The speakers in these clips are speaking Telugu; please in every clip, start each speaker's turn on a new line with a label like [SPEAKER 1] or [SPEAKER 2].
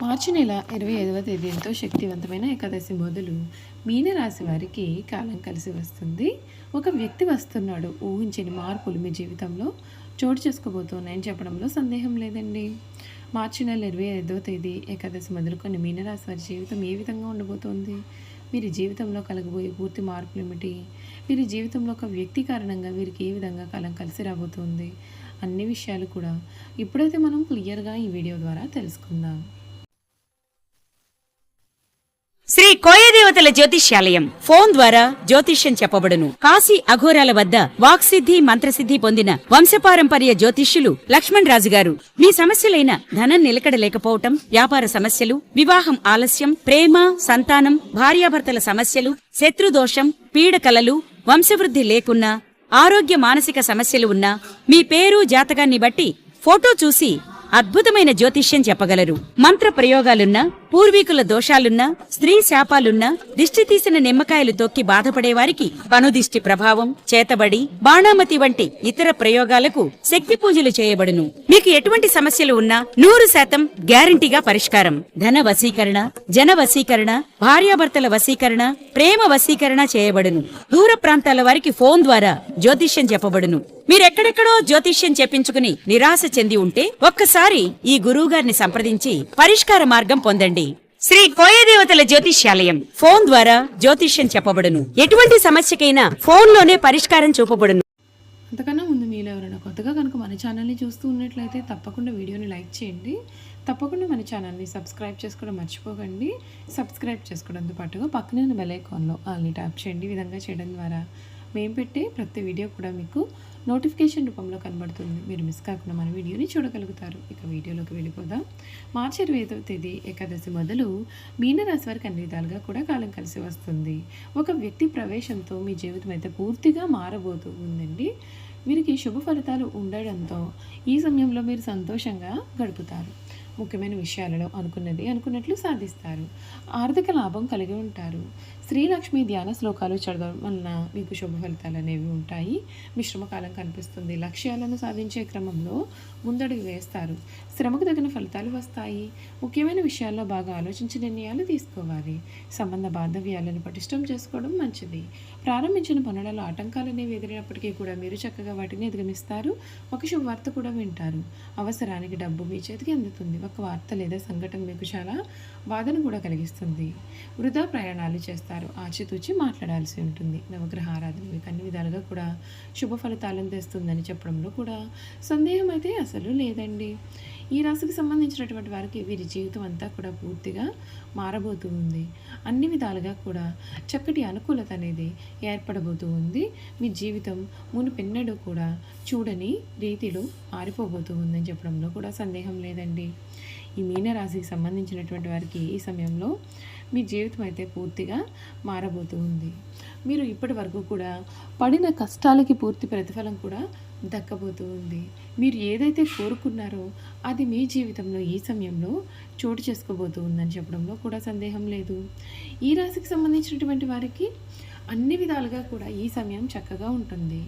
[SPEAKER 1] మార్చి నెల 25వ తేదీ ఎంతో శక్తివంతమైన ఏకాదశి మొదలు మీనరాశి వారికి కాలం కలిసి వస్తుంది. ఒక వ్యక్తి వస్తున్నాడు. ఊహించని మార్పులు మీ జీవితంలో చోటు చేసుకోబోతున్నాయని చెప్పడంలో సందేహం లేదండి. మార్చి నెల 25వ తేదీ ఏకాదశి మొదలుకొని మీనరాశి వారి జీవితం ఏ విధంగా ఉండబోతోంది? వీరి జీవితంలో కలగబోయే పూర్తి మార్పులు ఏమిటి? వీరి జీవితంలో ఒక వ్యక్తి కారణంగా వీరికి ఏ విధంగా కాలం కలిసి రాబోతుంది? అన్ని విషయాలు కూడా ఇప్పుడైతే మనం క్లియర్గా ఈ వీడియో ద్వారా తెలుసుకుందాం.
[SPEAKER 2] శ్రీ కోయదేవతల జ్యోతిష్యాలయం ఫోన్ ద్వారా జ్యోతిష్యం చెప్పబడును. కాశీ అఘోరాల వద్ద వాక్సిద్ధి మంత్రసిద్ధి పొందిన వంశపారంపర్య జ్యోతిష్యులు లక్ష్మణ్ రాజు గారు మీ సమస్యలైన ధనం నిలకడ లేకపోవటం, వ్యాపార సమస్యలు, వివాహం ఆలస్యం, ప్రేమ, సంతానం, భార్యాభర్తల సమస్యలు, శత్రుదోషం, పీడకలలు, వంశవృద్ధి లేకున్నా, ఆరోగ్య మానసిక సమస్యలు ఉన్నా, మీ పేరు జాతకాన్ని బట్టి ఫోటో చూసి అద్భుతమైన జ్యోతిష్యం చెప్పగలరు. మంత్ర ప్రయోగాలున్నా, పూర్వీకుల దోషాలున్నా, స్త్రీ శాపాలున్నా, దిష్టి తీసిన నిమ్మకాయలు తొక్కి బాధపడేవారికి కనుదిష్టి ప్రభావం, చేతబడి, బాణామతి వంటి ఇతర ప్రయోగాలకు శక్తి పూజలు చేయబడును. మీకు ఎటువంటి సమస్యలు ఉన్నా 100% గ్యారంటీగా పరిష్కారం. ధన వశీకరణ, జన వశీకరణ, భార్యాభర్తల వశీకరణ, ప్రేమ వశీకరణ చేయబడును. దూర ప్రాంతాల వారికి ఫోన్ ద్వారా జ్యోతిష్యం చెప్పబడును. మీరెక్కడెక్కడో జ్యోతిష్యం చెప్పించుకుని నిరాశ చెంది ఉంటే ఒక్కసారి ఈ గురువుగారిని సంప్రదించి పరిష్కార మార్గం పొందండి. శ్రీ కోయదేవతల జ్యోతిష్యాలయం ఫోన్ ద్వారా జ్యోతిష్యం చెప్పబడును. ఎటువంటి సమస్యకైనా ఫోన్లోనే పరిష్కారం చూపబడును.
[SPEAKER 1] అంతకన్నా ముందు మీరు ఎవరైనా కొత్తగా కనుక మన ఛానల్ని చూస్తూ ఉన్నట్లయితే తప్పకుండా వీడియోని లైక్ చేయండి. తప్పకుండా మన ఛానల్ని సబ్స్క్రైబ్ చేసుకోవడం మర్చిపోకండి. సబ్స్క్రైబ్ చేసుకోవడంతో పాటుగా పక్కనే ఉన్న బెల్ ఐకాన్లో ఆల్ని ట్యాప్ చేయండి. ఈ విధంగా చేయడం ద్వారా మేము పెట్టే ప్రతి వీడియో కూడా మీకు నోటిఫికేషన్ రూపంలో కనబడుతుంది. మీరు మిస్ కాకుండా మన వీడియోని చూడగలుగుతారు. ఇక వీడియోలోకి వెళ్ళిపోదాం. మార్చి 25వ తేదీ ఏకాదశి మొదలు మీనరాశి వారికి అన్ని విధాలుగా కూడా కాలం కలిసి వస్తుంది. ఒక వ్యక్తి ప్రవేశంతో మీ జీవితం అయితే పూర్తిగా మారబోతూ ఉందండి. వీరికి శుభ ఫలితాలు ఉండడంతో ఈ సమయంలో మీరు సంతోషంగా గడుపుతారు. ముఖ్యమైన విషయాలలో అనుకున్నట్లు సాధిస్తారు. ఆర్థిక లాభం కలిగి ఉంటారు. శ్రీలక్ష్మి ధ్యాన శ్లోకాలు చదవడం వలన మీకు శుభ ఫలితాలు అనేవి ఉంటాయి. మిశ్రమ కాలం కనిపిస్తుంది. లక్ష్యాలను సాధించే క్రమంలో ముందడుగు వేస్తారు. శ్రమకు తగిన ఫలితాలు వస్తాయి. ముఖ్యమైన విషయాల్లో బాగా ఆలోచించి నిర్ణయాలు తీసుకోవాలి. సంబంధ బాంధవ్యాలను పటిష్టం చేసుకోవడం మంచిది. ప్రారంభించిన పనులలో ఆటంకాలు అనేవి ఎదిరినప్పటికీ కూడా మీరు చక్కగా వాటిని అధిగమిస్తారు. ఒక శుభవార్త కూడా వింటారు. అవసరానికి డబ్బు మీ చేతికి అందుతుంది. ఒక వార్త లేదా సంఘటన మీకు చాలా బాధను కూడా కలిగిస్తుంది. వృధా ప్రయాణాలు చేస్తారు. ఆచితూచి మాట్లాడాల్సి ఉంటుంది. నవగ్రహ ఆరాధన మీకు అన్ని విధాలుగా కూడా శుభ ఫలితాలను తెస్తుందని చెప్పడంలో కూడా సందేహం అయితే అసలు లేదండి. ఈ రాశికి సంబంధించినటువంటి వారికి వీరి జీవితం అంతా కూడా పూర్తిగా మారబోతూ ఉంది. అన్ని విధాలుగా కూడా చక్కటి అనుకూలత అనేది ఏర్పడబోతూ ఉంది. మీ జీవితం మునుపెన్నడూ కూడా చూడని రీతిలో మారిపోబోతూ ఉందని చెప్పడంలో కూడా సందేహం లేదండి. ఈ మీనరాశికి సంబంధించినటువంటి వారికి ఈ సమయంలో మీ జీవితం అయితే పూర్తిగా మారబోతూ ఉంది. మీరు ఇప్పటి వరకు కూడా పడిన కష్టాలకి పూర్తి ప్రతిఫలం కూడా దక్కబోతూ ఉంది. మీరు ఏదైతే కోరుకున్నారో అది మీ జీవితంలో ఈ సమయంలో చోటు చేసుకోబోతూ ఉందని చెప్పడంలో కూడా సందేహం లేదు. ఈ రాశికి సంబంధించినటువంటి వారికి అన్ని విధాలుగా కూడా ఈ సమయం చక్కగా ఉంటుంది.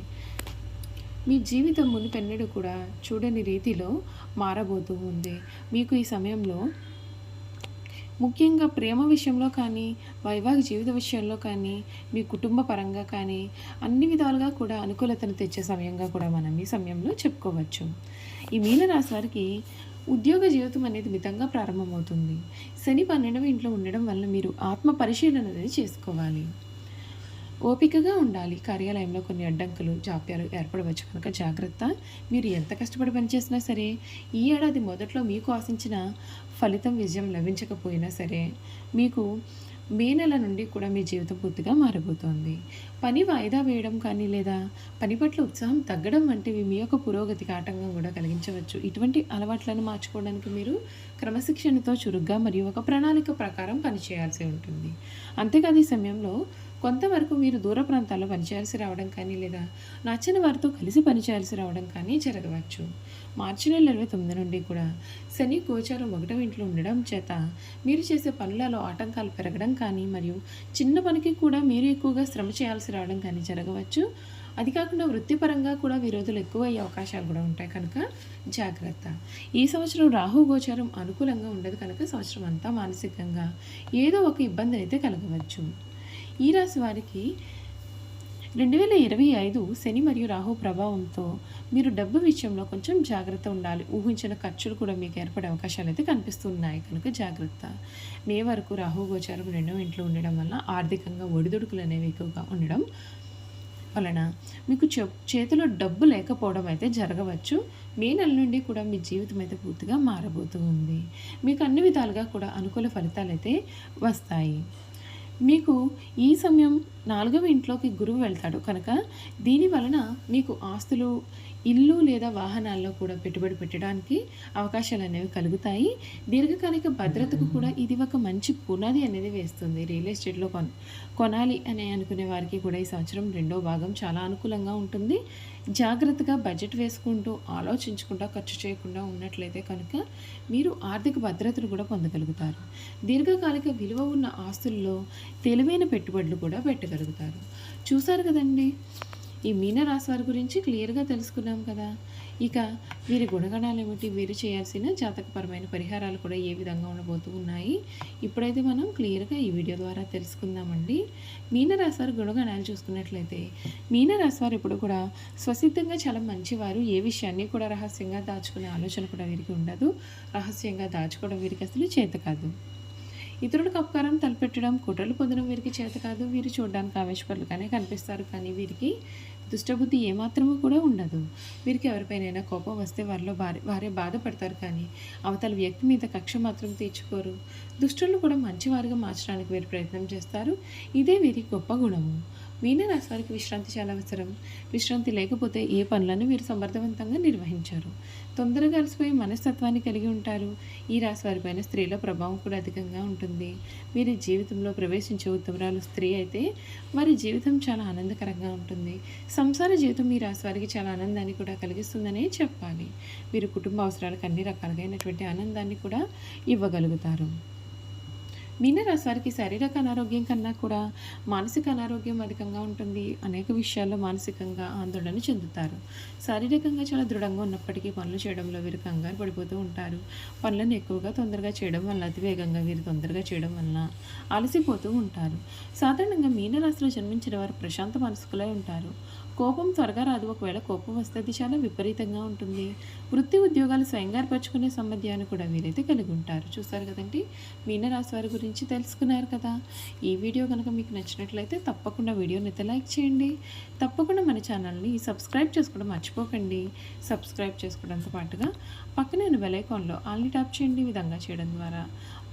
[SPEAKER 1] మీ జీవితం మునిపెన్నడూ కూడా చూడని రీతిలో మారబోతూ ఉంది. మీకు ఈ సమయంలో ముఖ్యంగా ప్రేమ విషయంలో కానీ, వైవాహిక జీవిత విషయంలో కానీ, మీ కుటుంబ పరంగా కానీ అన్ని విధాలుగా కూడా అనుకూలతను తెచ్చే సమయంగా కూడా మనం ఈ సమయంలో చెప్పుకోవచ్చు. ఈ మీనరాశి వారికి ఉద్యోగ జీవితం అనేది మితంగా ప్రారంభమవుతుంది. శని 12వ ఇంట్లో ఉండడం వల్ల మీరు ఆత్మ పరిశీలన అనేది చేసుకోవాలి. ఓపికగా ఉండాలి. కార్యాలయంలో కొన్ని అడ్డంకులు, జాప్యాలు ఏర్పడవచ్చు కనుక జాగ్రత్త. మీరు ఎంత కష్టపడి పనిచేసినా సరే ఈ ఏడాది మొదట్లో మీకు ఆశించిన ఫలితం, విజయం లభించకపోయినా సరే మీకు మే నెల నుండి కూడా మీ జీవితం పూర్తిగా మారబోతోంది. పని వాయిదా వేయడం కానీ లేదా పని పట్ల ఉత్సాహం తగ్గడం వంటివి మీ యొక్క పురోగతికి ఆటంకం కూడా కలిగించవచ్చు. ఇటువంటి అలవాట్లను మార్చుకోవడానికి మీరు క్రమశిక్షణతో చురుగ్గా మరియు ఒక ప్రణాళిక ప్రకారం పనిచేయాల్సి ఉంటుంది. అంతేకాదు ఈ సమయంలో కొంతవరకు మీరు దూర ప్రాంతాల్లో పనిచేయాల్సి రావడం కానీ లేదా నచ్చని వారితో కలిసి పనిచేయాల్సి రావడం కానీ జరగవచ్చు. మార్చి నెల 29 నుండి కూడా శని గోచారం 1వ ఇంట్లో ఉండడం చేత మీరు చేసే పనులలో ఆటంకాలు పెరగడం కానీ మరియు చిన్న పనికి కూడా మీరు ఎక్కువగా శ్రమ చేయాల్సి రావడం కానీ జరగవచ్చు. అది కాకుండా వృత్తిపరంగా కూడా విరోధులు ఎక్కువ అయ్యే అవకాశాలు కూడా ఉంటాయి కనుక జాగ్రత్త. ఈ సంవత్సరం రాహు గోచారం అనుకూలంగా ఉండదు కనుక సంవత్సరం అంతా మానసికంగా ఏదో ఒక ఇబ్బంది అయితే కలగవచ్చు. ఈ రాశి వారికి 2025 శని మరియు రాహు ప్రభావంతో మీరు డబ్బు విషయంలో కొంచెం జాగ్రత్త ఉండాలి. ఊహించిన ఖర్చులు కూడా మీకు ఏర్పడే అవకాశాలు అయితే కనిపిస్తున్నాయి కనుక జాగ్రత్త. మే వరకు రాహు గోచారం 2వ ఇంట్లో ఉండడం వల్ల ఆర్థికంగా ఒడిదుడుకులు అనేవి ఎక్కువగా ఉండడం వలన మీకు చేతిలో డబ్బు లేకపోవడం అయితే జరగవచ్చు. మే నెల నుండి కూడా మీ జీవితం అయితే పూర్తిగా మారబోతూ ఉంది. మీకు అన్ని విధాలుగా కూడా అనుకూల ఫలితాలు అయితే వస్తాయి. మీకు ఈ సమయం 4వ ఇంట్లోకి గురువు వెళ్తాడు కనుక దీని వలన మీకు ఆస్తులు, ఇల్లు లేదా వాహనాల్లో కూడా పెట్టుబడి పెట్టడానికి అవకాశాలు అనేవి కలుగుతాయి. దీర్ఘకాలిక భద్రతకు కూడా ఇది ఒక మంచి పునాది అనేది వేస్తుంది. రియల్ ఎస్టేట్లో కొనాలి అని అనుకునే వారికి కూడా ఈ సంవత్సరం 2వ భాగం చాలా అనుకూలంగా ఉంటుంది. జాగ్రత్తగా బడ్జెట్ వేసుకుంటూ ఆలోచించుకుంటూ ఖర్చు చేయకుండా ఉన్నట్లయితే కనుక మీరు ఆర్థిక భద్రతను కూడా పొందగలుగుతారు. దీర్ఘకాలిక విలువ ఉన్న ఆస్తుల్లో తెలివైన పెట్టుబడులు కూడా పెట్టగలుగుతారు. చూసారు కదండి, ఈ మీనరాశి వారి గురించి క్లియర్గా తెలుసుకున్నాం కదా. ఇక వీరి గుణగణాలు ఏమిటి, వీరు చేయాల్సిన జాతకపరమైన పరిహారాలు కూడా ఏ విధంగా ఉండబోతూ ఉన్నాయి ఇప్పుడైతే మనం క్లియర్గా ఈ వీడియో ద్వారా తెలుసుకుందామండి. మీనరాశి వారి గుణగణాలు చూసుకున్నట్లయితే మీనరాశి వారు ఎప్పుడు కూడా స్వసిద్ధంగా చాలా మంచివారు. ఏ విషయాన్ని కూడా రహస్యంగా దాచుకునే ఆలోచన కూడా వీరికి ఉండదు. రహస్యంగా దాచుకోవడం వీరికి అసలు చేత కాదు. ఇతరులకు అపకారం తలపెట్టడం, కుట్రలు పొందడం వీరికి చేత కాదు. వీరు చూడడానికి ఆవేశపరులుగానే కనిపిస్తారు, కానీ వీరికి దుష్టబుద్ధి ఏమాత్రమూ కూడా ఉండదు. వీరికి ఎవరిపైనైనా కోపం వస్తే వారే బాధపడతారు, కానీ అవతల వ్యక్తి మీద కక్ష మాత్రం తీర్చుకోరు. దుష్టులను కూడా మంచివారుగా మార్చడానికి వీరు ప్రయత్నం చేస్తారు. ఇదే వీరి గొప్ప గుణము. మీనరాశి వారికి విశ్రాంతి చాలా అవసరం. విశ్రాంతి లేకపోతే ఏ పనులను వీరు సమర్థవంతంగా నిర్వహించారు. తొందరగా అలసిపోయి మనస్తత్వాన్ని కలిగి ఉంటారు. ఈ రాశి వారిపైన స్త్రీల ప్రభావం కూడా అధికంగా ఉంటుంది. వీరి జీవితంలో ప్రవేశించే ఉత్తమరాలు స్త్రీ అయితే వారి జీవితం చాలా ఆనందకరంగా ఉంటుంది. సంసార జీవితం ఈ రాశి వారికి చాలా ఆనందాన్ని కూడా కలిగిస్తుందనే చెప్పాలి. వీరు కుటుంబ అవసరాలకు అన్ని రకాలైనటువంటి ఆనందాన్ని కూడా ఇవ్వగలుగుతారు. మీనరాశి వారికి శారీరక అనారోగ్యం కన్నా కూడా మానసిక అనారోగ్యం అధికంగా ఉంటుంది. అనేక విషయాల్లో మానసికంగా ఆందోళన చెందుతారు. శారీరకంగా చాలా దృఢంగా ఉన్నప్పటికీ పనులు చేయడంలో వీరు కంగారు పడిపోతూ ఉంటారు. పనులను ఎక్కువగా తొందరగా చేయడం వల్ల, అతివేగంగా వీరు తొందరగా చేయడం వల్ల అలసిపోతూ ఉంటారు. సాధారణంగా మీనరాశిలో జన్మించిన వారు ప్రశాంత మనస్కులై ఉంటారు. కోపం త్వరగా రాదు. ఒకవేళ కోపం వస్తే అది చాలా విపరీతంగా ఉంటుంది. వృత్తి ఉద్యోగాలు స్వయంగా ఏర్పరచుకునే సామర్థ్యాన్ని కూడా వీరైతే కలిగి ఉంటారు. చూస్తారు కదండి, మీనరాశి వారి గురించి తెలుసుకున్నారు కదా. ఈ వీడియో కనుక మీకు నచ్చినట్లయితే తప్పకుండా వీడియోని అయితే లైక్ చేయండి. తప్పకుండా మన ఛానల్ని సబ్స్క్రైబ్ చేసుకోవడం మర్చిపోకండి. సబ్స్క్రైబ్ చేసుకోవడంతో పాటుగా పక్కనే బెల్ ఐకాన్లో ఆల్ని ట్యాప్ చేయండి. ఈ విధంగా చేయడం ద్వారా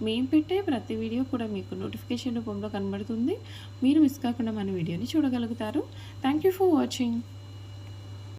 [SPEAKER 1] మేము పెట్టే ప్రతి వీడియో కూడా మీకు నోటిఫికేషన్ రూపంలో కనబడుతుంది. మీరు మిస్ కాకుండా మన వీడియోని చూడగలుగుతారు. Thank you for watching.